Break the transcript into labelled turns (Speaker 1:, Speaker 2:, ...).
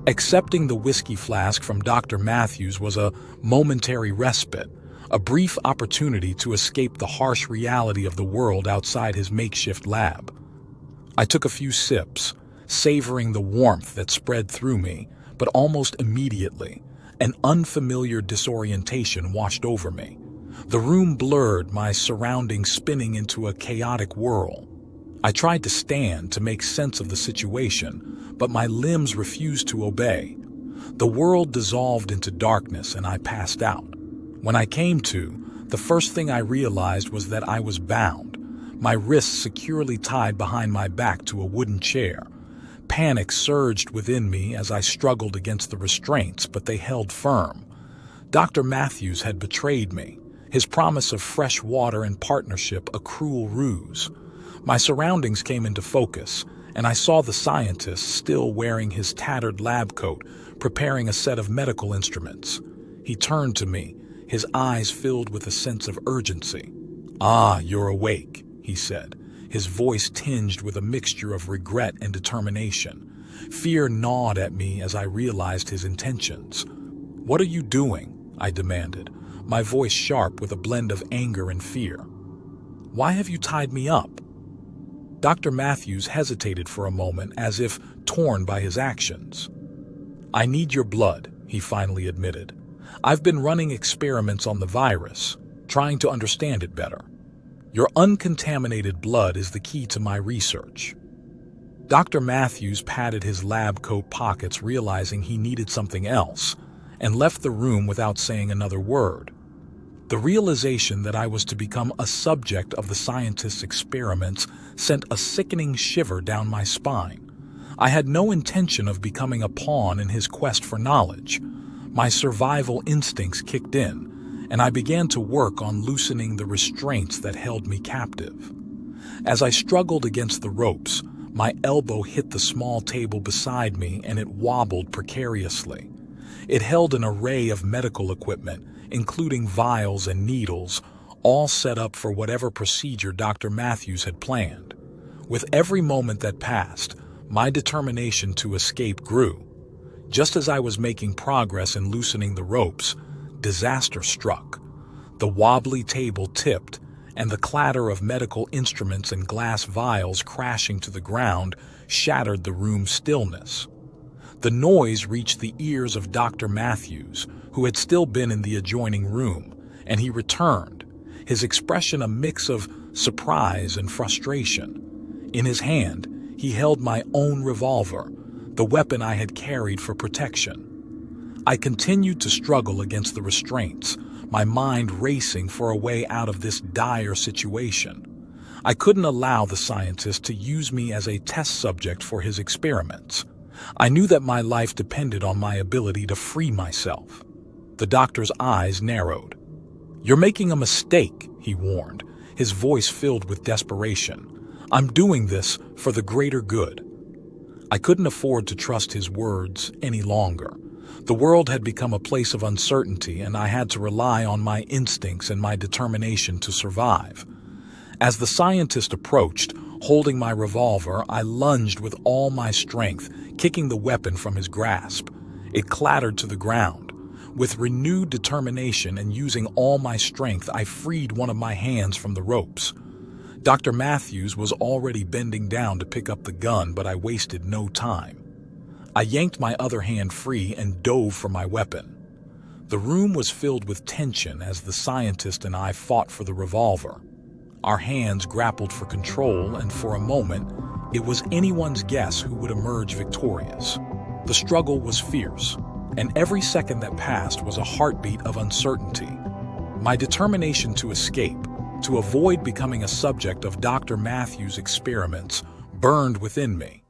Speaker 1: Accepting the whiskey flask from Dr. Mathews was a momentary respite, a brief opportunity to escape the harsh reality of the world outside his makeshift lab. I took a few sips, savoring the warmth that spread through me, but almost immediately, an unfamiliar disorientation washed over me. The room blurred, my surroundings spinning into a chaotic whirl. I tried to stand to make sense of the situation, but my limbs refused to obey. The world dissolved into darkness and I passed out. When I came to, the first thing I realized was that I was bound, my wrists securely tied behind my back to a wooden chair. Panic surged within me as I struggled against the restraints, but they held firm. Dr. Mathews had betrayed me, his promise of fresh water and partnership a cruel ruse. My surroundings came into focus, and I saw the scientist still wearing his tattered lab coat, preparing a set of medical instruments. He turned to me, his eyes filled with a sense of urgency. "Ah, you're awake," he said, his voice tinged with a mixture of regret and determination. Fear gnawed at me as I realized his intentions. "What are you doing?" I demanded, my voice sharp with a blend of anger and fear. "Why have you tied me up?" Dr. Mathews hesitated for a moment, as if torn by his actions. "I need your blood," he finally admitted. "I've been running experiments on the virus, trying to understand it better. Your uncontaminated blood is the key to my research." Dr. Mathews patted his lab coat pockets, realizing he needed something else, and left the room without saying another word. The realization that I was to become a subject of the scientist's experiments sent a sickening shiver down my spine. I had no intention of becoming a pawn in his quest for knowledge. My survival instincts kicked in, and I began to work on loosening the restraints that held me captive. As I struggled against the ropes, my elbow hit the small table beside me and it wobbled precariously. It held an array of medical equipment, including vials and needles, all set up for whatever procedure Dr. Mathews had planned. With every moment that passed, my determination to escape grew. Just as I was making progress in loosening the ropes, disaster struck. The wobbly table tipped, and the clatter of medical instruments and glass vials crashing to the ground shattered the room's stillness. The noise reached the ears of Dr. Mathews, who had still been in the adjoining room, and he returned, his expression a mix of surprise and frustration. In his hand, he held my own revolver, the weapon I had carried for protection. I continued to struggle against the restraints, my mind racing for a way out of this dire situation. I couldn't allow the scientist to use me as a test subject for his experiments. I knew that my life depended on my ability to free myself. The doctor's eyes narrowed. "You're making a mistake," he warned, his voice filled with desperation. "I'm doing this for the greater good." I couldn't afford to trust his words any longer. The world had become a place of uncertainty, and I had to rely on my instincts and my determination to survive. As the scientist approached, holding my revolver, I lunged with all my strength, kicking the weapon from his grasp. It clattered to the ground. With renewed determination and using all my strength, I freed one of my hands from the ropes. Dr. Mathews was already bending down to pick up the gun, but I wasted no time. I yanked my other hand free and dove for my weapon. The room was filled with tension as the scientist and I fought for the revolver. Our hands grappled for control, and for a moment, it was anyone's guess who would emerge victorious. The struggle was fierce, and every second that passed was a heartbeat of uncertainty. My determination to escape, to avoid becoming a subject of Dr. Mathews' experiments, burned within me.